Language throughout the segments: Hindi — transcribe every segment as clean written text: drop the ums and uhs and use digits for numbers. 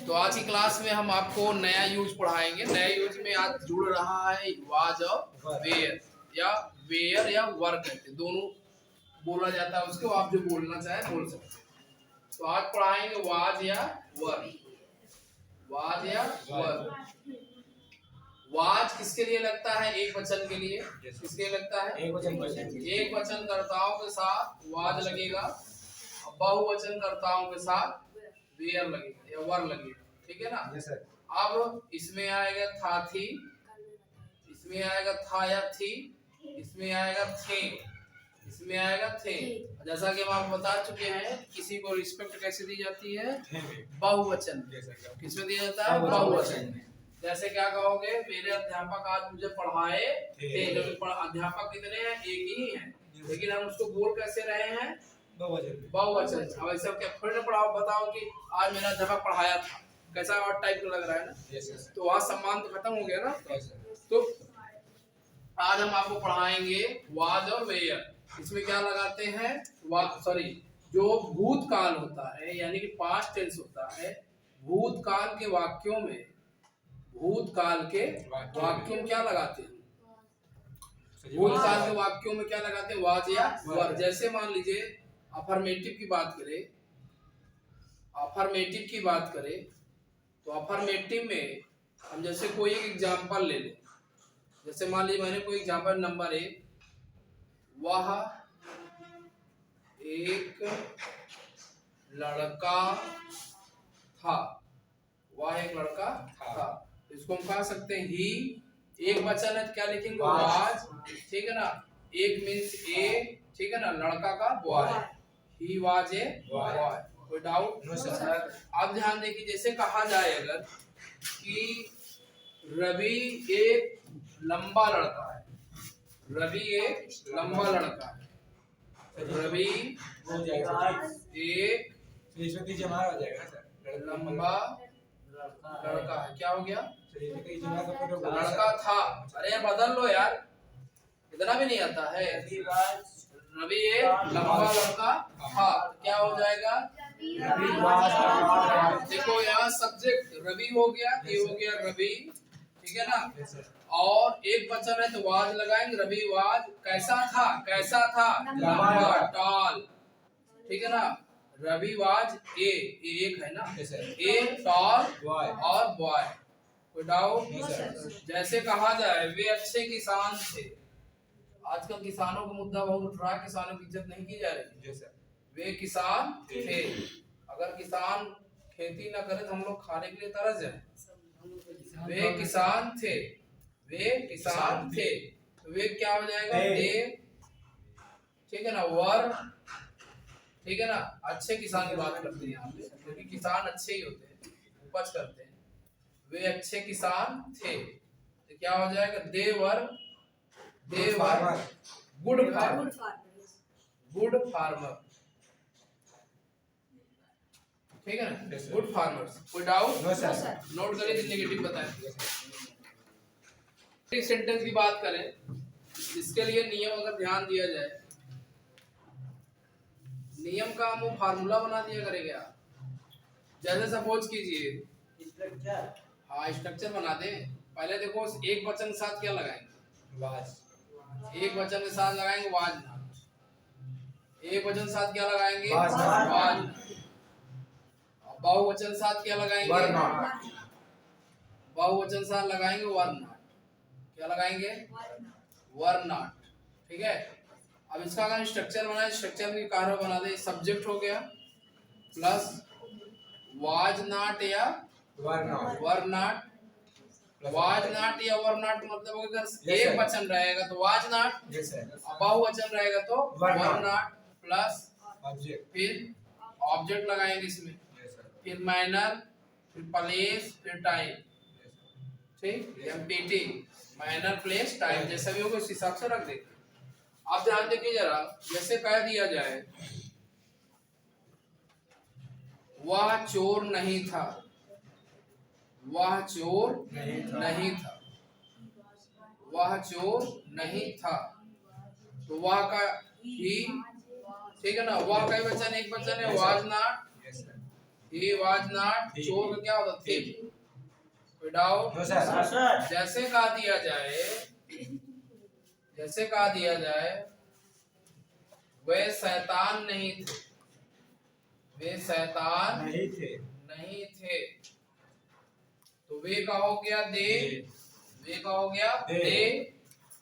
तो आज की क्लास में हम आपको नया यूज पढ़ाएंगे। नया यूज में आज जुड़ रहा है वाज और वेयर या वर कहते हैं, दोनों बोला जाता है उसको। आप जो बोलना चाहे बोल सकते हैं। तो आज पढ़ाएंगे वाज या वर। वाज या वर। वाज किसके लिए लगता है? एक वचन के लिए। किसके लिए लगता है? एक वचन कर्ताओं के साथ वाज लगेगा, बहुवचन कर्ताओं के साथ वेयर लगेगा या वर लगेगा। ठीक है ना? yes, sir. अब इसमें आएगा था थी, इसमें आएगा था या थी, इसमें आएगा थे, इसमें आएगा थे। जैसा कि हम आपको बता चुके हैं, किसी को रिस्पेक्ट कैसे दी जाती है? बहुवचन। किसमें दिया जाता है? बहुवचन में। जैसे क्या कहोगे? मेरे अध्यापक आज मुझे पढ़ाए थे। जब अध्यापक कितने हैं? एक ही है, लेकिन हम उसको बोल कैसे रहे हैं? बहुवचन। अब ऐसा क्या थोड़ी ना पढ़ाओ, बताओ कि आज मेरा अध्यापक पढ़ाया था, कैसा और टाइप का लग रहा है ना? तो वहाँ सम्मान तो खत्म हो गया ना। तो आज हम आपको पढ़ाएंगे वाज और वेयर। इसमें क्या लगाते हैं? जो भूतकाल होता है, यानी कि पास्ट टेंस होता है, भूतकाल के वाक्यों में, भूतकाल के वाक्यों में क्या लगाते हैं? भूतकाल के वाक्यों में क्या लगाते हैं? वाज या वर। जैसे मान लीजिए अफर्मेटिव की बात करें, अफर्मेटिव की बात करें तो अफर्मेटिव में हम जैसे कोई एक एग्जांपल ले लें। जैसे मान लीजिए मैंने कोई एग्जांपल नंबर 1, वह एक लड़का था। वह एक लड़का था। इसको हम कह सकते हैं ही। एक वचन है तो क्या लिखेंगे? वाज। ठीक है ना? एक मीन्स ए, ठीक है ना? लड़का का boy, he was a boy. कोई डाउट? No sir. अब ध्यान देखिए, जैसे कहा जाए अगर कि रवि एक लंबा लड़का है, रवि एक लंबा लड़का है, रवि एक लंबा लड़का है। क्या हो गया? लड़का था। अरे बदल लो यार, इतना भी नहीं आता है। रवि एक लंबा लड़का था, क्या हो जाएगा? देखो यहाँ सब्जेक्ट रवि हो गया, ये हो गया रवि, ठीक है ना? और एक वचन है तो वाज लगाएंगे। रवि वाज कैसा था? कैसा था? लंबा, टॉल। ठीक है ना? रवि वाज एक है ना? ए टॉल और बॉय। कोई डाउट? जैसे कहा जाए वे अच्छे किसान थे। आजकल किसानों का मुद्दा बहुत उठ रहा है, किसानों की इज्जत नहीं की जा रही। वे किसान थे। अगर किसान खेती ना करे तो हम लोग खाने के लिए तरस जाए। वे किसान थे, वे किसान थे, तो वे क्या हो जाएगा? दे। ठीक है ना? वर। ठीक है ना? अच्छे किसान की बात करते हैं यहाँ पे, क्योंकि किसान अच्छे ही होते हैं, उपज करते हैं। वे अच्छे किसान थे, तो क्या हो जाएगा? They were good farmer. Good farmer. ठीक है ना? Good farmers. कोई डाउट? No sir. नोट करें, नेगेटिव बताएं। सेंटेंस की बात करें, इसके लिए नियम अगर ध्यान दिया जाए, नियम का हम वो फार्मूला बना दिया करेंगे आप। जैसे सपोज कीजिए, हाँ स्ट्रक्चर बना दे। पहले देखो एक वचन के साथ क्या लगाएंगे? वाज। एक वचन के साथ लगाएंगे वाज नाट। एक वचन के साथ क्या लगाएंगे? वाज। बहुवचन के साथ क्या लगाएंगे? वर नाट। बहुवचन के साथ लगाएंगे वर नाट। क्या लगाएंगे? वर नाट। ठीक है? अब इसका अगर स्ट्रक्चर बनाए, स्ट्रक्चर की कार्य बना दे। सब्जेक्ट हो गया प्लस वाज नाट या वर नाट। वाज नाट या वर नाट मतलब अगर एक वचन रहेगा तो वाज नाट, बहुवचन रहेगा तो वर नाट प्लस ऑब्जेक्ट। फिर ऑब्जेक्ट लगाएंगे इसमें, फिर मैनर, फिर प्लेस, फिर टाइम। ठीक? एमपीटी, मैनर, प्लेस, टाइम जैसा भी होगा उस हिसाब से रख देंगे। आप ध्यान देखिए जरा, जैसे कह दिया जाए वह चोर नहीं था, वह चोर नहीं था, वह चोर नहीं था, तो वह का ही। ठीक है ना? वह का वचन एक वचन है was not, he was not, चोर का क्या होता thief, कोई डाउट? No sir. जैसे कहा दिया जाए वे शैतान नहीं थे, वे शैतान नहीं थे, तो वे का हो गया दे, वे का हो गया दे।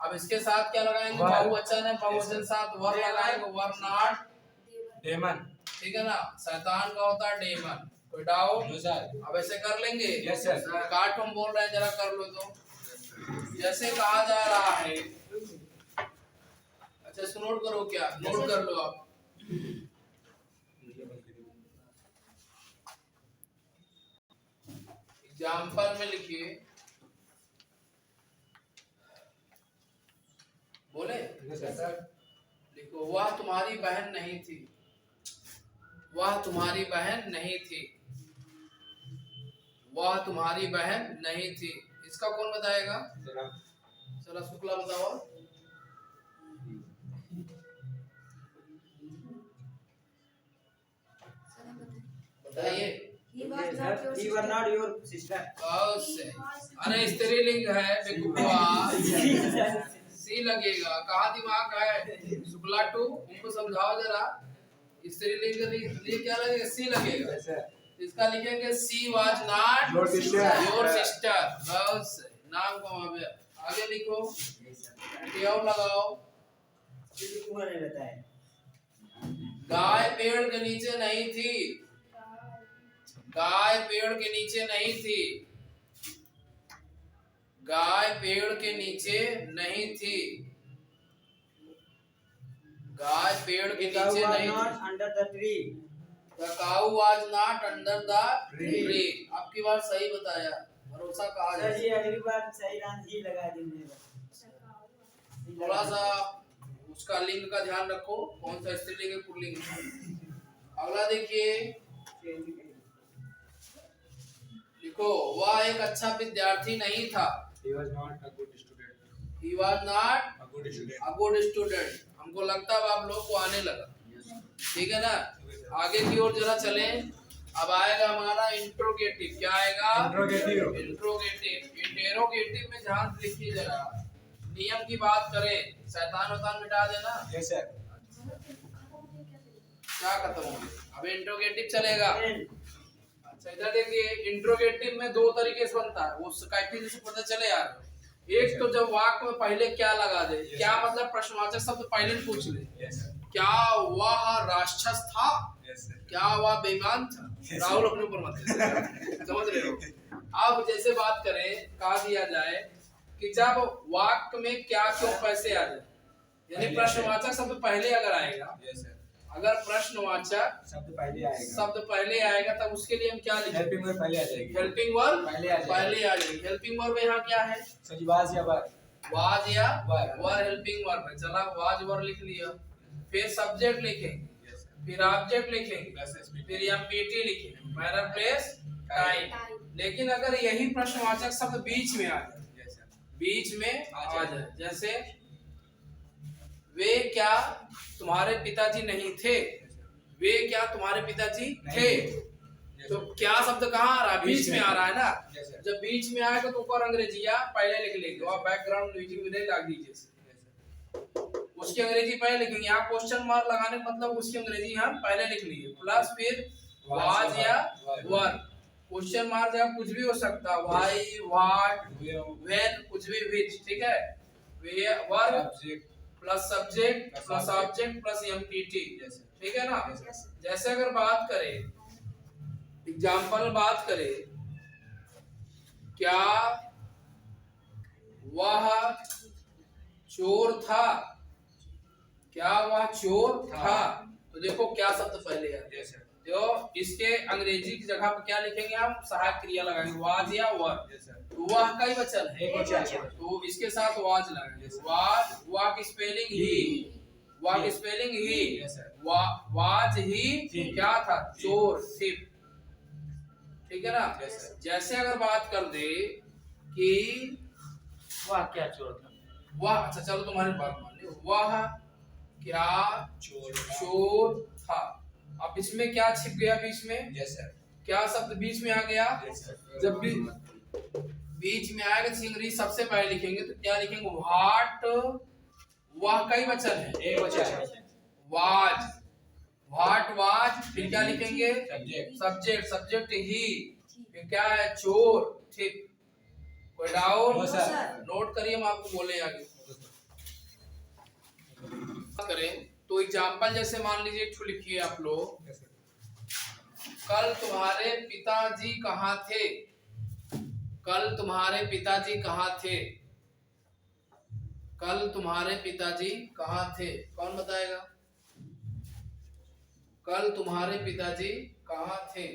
अब इसके साथ क्या लगाएंगे? बहुवचन है, बहुवचन साथ वर लगाएंगे, वर नॉट डेमन, ठीक है ना। शैतान का होता है डेमन, कोई डाउट? No sir. अब ऐसे कर लेंगे? Yes sir. काट हम बोल रहे हैं, जरा कर लो तो। जैसे कहा जा रहा है, अच्छा इसको नोट करो, क्या नोट कर लो आप। एग्जाम्पल में लिखिए, बोले लिखो, वह तुम्हारी बहन नहीं थी, वह तुम्हारी बहन नहीं थी, वह तुम्हारी बहन नहीं थी। इसका कौन बताएगा? चला शुक्ला बताओ। बताइए। He was not your sister. अरे स्त्रीलिंग है बेकुआ, सी लगेगा, कहाँ दिमाग है? शुक्ला टू उनको समझाओ जरा, स्त्रीलिंग के लिए क्या लगेगा? सी लगेगा। इसका लिखेंगे she was not your sister, बस नाम को आगे लिखो, क्यों लगाओ। गाय पेड़ के नीचे नहीं थी, गाय पेड़ के नीचे नहीं थी, गाय पेड़ के नीचे नहीं थी, गाय पेड़ के नीचे नहीं थी। Under the tree, The cow was not under the tree। आपकी बात सही बताया, भरोसा कहा जाए। सर ये अगली बार सही रान ही लगा देंगे। थोड़ा सा उसका लिंग का ध्यान रखो, कौन सा स्त्रीलिंग है पुल्लिंग है। अगला देखिए, लिखो, वह एक अच्छा विद्यार्थी नहीं था। He was not a good student. He was not A good student. a good student। हमको लगता है आप लोग को आने लगा, ठीक है ना। आगे की ओर जरा चले। अब आएगा हमारा इंट्रोगेटिव। क्या आएगा? इंट्रोगेटिव। इंट्रोगेटिव में ध्यान से लिखिए जरा, नियम की बात करें, शैतान वैतान मिटा देना। Yes sir. क्या खत्म हो गया? अब इंट्रोगेटिव चलेगा। अच्छा इधर देखिए, इंट्रोगेटिव में दो तरीके से बनता है, वो स्काइपिंग से पता चले यार। एक तो जब वाक्य में पहले क्या लगा दे, क्या मतलब प्रश्नवाचक शब्द पहले पूछ ले, क्या वह राक्षस था, क्या वह बेईमान था। राहुल अपने ऊपर मत समझ रहे हो। अब जैसे बात करें, कहा दिया जाए कि जब वाक्य में क्या क्यों पैसे आ जाए, यानी प्रश्नवाचक शब्द पहले अगर आएगा, अगर प्रश्नवाचक शब्द पहले आएगा तब उसके लिए हम क्या लिखेंगे? हेल्पिंग वर्ब पहले आ जाएगी। हेल्पिंग वर्ब पहले आ जाएगी। हेल्पिंग वर्ब यहाँ क्या है? वाज या वर, वाज या वर हेल्पिंग वर्ब है। चला वाज वर लिख लिया, फिर सब्जेक्ट लिखेंगे, फिर ऑब्जेक्ट लिखेंगे, फिर एमपीटी लिखेंगे, मैनर प्लेस टाइम। लेकिन अगर यही प्रश्नवाचक शब्द बीच में आ जाए, बीच में आ जाए, जैसे वे क्या तुम्हारे पिताजी नहीं थे, वे क्या तुम्हारे पिताजी थे, तो क्या शब्द कहाँ आ रहा है? बीच में आ रहा है ना। जब बीच में आएगा तो ऊपर अंग्रेजिया पहले लिख लेंगे और बैकग्राउंड म्यूजिक में लगा दीजिए, उसकी अंग्रेजी पहले लिखेंगे। यहाँ क्वेश्चन मार्क लगाने का मतलब उसकी अंग्रेजी हम पहले लिख लिए, प्लस फिर वाज या वर। क्वेश्चन मार्क या कुछ भी हो सकता है, व्हाई, व्हाट, व्हेन, कुछ भी विच, ठीक है। Verb plus subject plus object plus empty, ठीक है ना। जैसे अगर बात करें, एग्जाम्पल बात करें, क्या वह चोर था, क्या वह चोर था, तो देखो क्या शब्द पहले है, तो इसके अंग्रेजी की जगह पर क्या लिखेंगे हम? सहायक क्रिया लगाएंगे, वाज या वर। तो वह का ही वचन है, तो इसके साथ वाज लगाएंगे। वाज, वाह की स्पेलिंग ही, वाह की स्पेलिंग ही, वाज ही क्या था? चोर, थिफ, ठीक है ना। जैसे अगर बात कर दे कि वह क्या चोर था, वह, अच्छा चलो तुम्हारी बात मान लो, वह क्या चोर था। अब इसमें क्या छिप गया बीच में? क्या शब्द बीच में आ गया? Yes, sir. जब भी बीच में आएगा सिंगरी सबसे पहले लिखेंगे तो क्या लिखेंगे? व्हाट, वह कई वचन है, एक बचा। वाज, व्हाट वाज, फिर क्या लिखेंगे? Subject. सब्जेक्ट, सब्जेक्ट ही, फिर क्या है? चोर, ठीक। कोई डाउट? No, sir. नोट करिए, हम आपको बोले आगे करें तो एग्जाम्पल जैसे मान लीजिए एक ठो लिखिए आप लोग। Yes, sir. कल तुम्हारे पिताजी कहाँ थे? कल तुम्हारे पिताजी कहाँ थे? कल तुम्हारे पिताजी कहाँ थे? कौन बताएगा? कल तुम्हारे पिताजी कहाँ थे?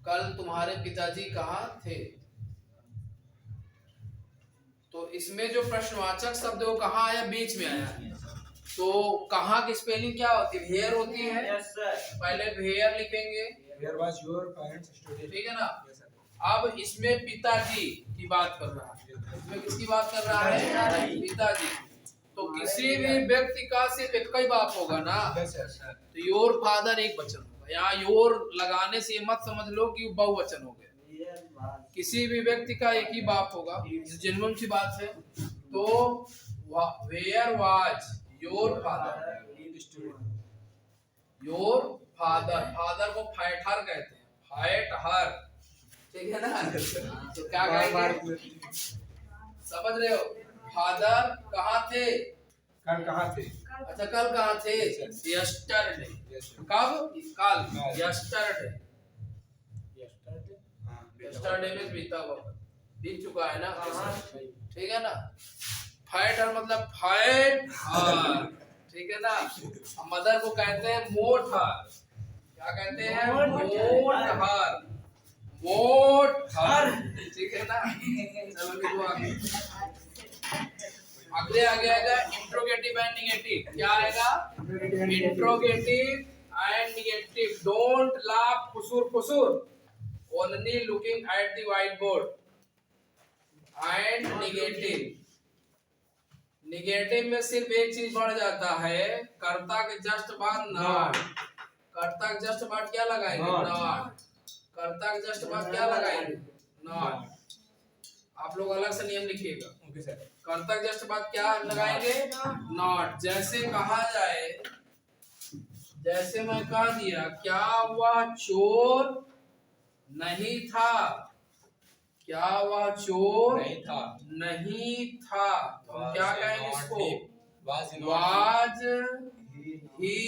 कल तुम्हारे पिताजी कहाँ थे? तो इसमें जो प्रश्नवाचक शब्द है वो कहाँ आया? बीच में आया। तो कहाँ की स्पेलिंग क्या होती है? वेयर होती है। Yes, sir. पहले वेयर लिखेंगे, Where was your parents studying? ठीक है ना? Yes, sir. अब इसमें पिताजी की बात कर रहा है। इसमें किसकी बात कर रहा है? पिताजी। तो किसी भी व्यक्ति का सिर्फ एक ही बाप होगा ना। Yes, sir, sir. तो योर फादर एक वचन होगा। यहाँ योर लगाने से ये मत समझ लो कि बहुवचन हो गया। किसी भी व्यक्ति का एक ही बाप होगा, जेन्युइन सी बात है। तो where was your father? Your father, father को फाइटर कहते हैं, फाइट हर, ठीक है ना? तो क्या कहेंगे? समझ रहे हो? फादर कहाँ थे? कल कहाँ थे? अच्छा, कल कहाँ थे? यस्टरडे। Yes, sir. कब? कल, कल। यस्टरडे। हाँ, यस्टरडे में बीता हुआ, बीत चुका है ना, हाँ। ठीक है ना? फाइटर मतलब फाइट हार, ठीक है ना? मदर को कहते हैं मोट हार। क्या कहते हैं? मोट हार, मोट हार, ठीक है ना? चलो लिखो आगे। अगले आगे आएगा इंट्रोगेटिव एंड निगेटिव। क्या आएगा? Interrogative and negative. Don't laugh फुसूर फुसूर, only looking at the white board. And negative, negative में सिर्फ एक चीज बढ़ जाता है, कर्ता के जस्ट बाद नॉट। कर्ता के जस्ट बाद क्या लगाएंगे? नॉट। कर्ता के जस्ट बाद क्या लगाएंगे? नॉट। आप लोग अलग से नियम लिखिएगा। Okay, sir. कर्ता के जस्ट बाद क्या लगाएंगे? नॉट। जैसे कहा जाए, जैसे मैं कह दिया, क्या वह चोर नहीं था? क्या वह चोर नहीं था। नहीं था? तो हम क्या कहेंगे इसको? Was was he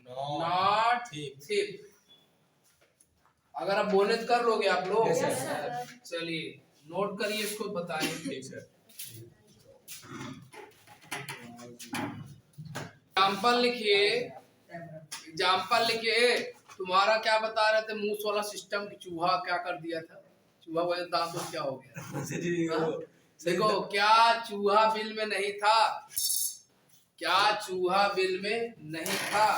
not thief. अगर आप बोले तो कर लोगे आप लोग? Yes, sir. चलिए नोट करिए, इसको बताइए। ठीक सर। एग्जाम्पल लिखिए, एग्जाम्पल लिखिए। तुम्हारा क्या बता रहे थे? मूस वाला सिस्टम की चूहा क्या कर दिया था? चूहा वजह दांत में क्या हो गया? हाँ? देखो, क्या चूहा बिल में नहीं था? क्या चूहा बिल में नहीं था?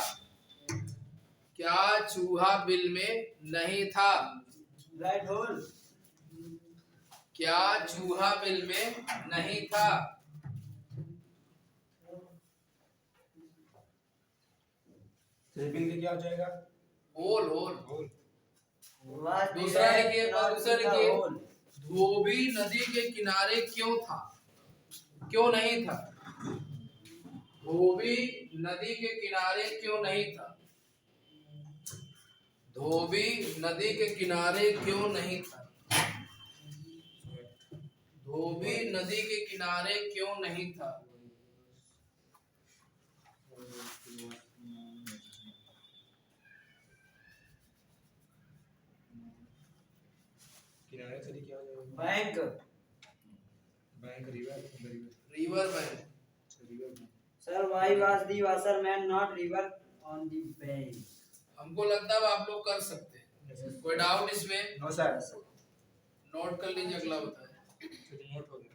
क्या चूहा बिल में नहीं था? Right hole. क्या चूहा बिल में नहीं था? बिल के क्या हो जाएगा? Hole, hole. होल। दूसरा लिखिए, दूसरा लिखिए। धोबी नदी के किनारे क्यों था? क्यों नहीं था? धोबी नदी के किनारे क्यों नहीं था? धोबी नदी के किनारे क्यों नहीं था? धोबी नदी के किनारे क्यों नहीं था? किनारे से क्या हो जाएगा? Bank. Bank river, river bank. Sir why was the washerman not river on the bank. हमको लगता है आप लोग कर सकते हैं। कोई डाउट इसमें? No sir. नोट कर लीजिए, अगला बताएं। नोट हो गया।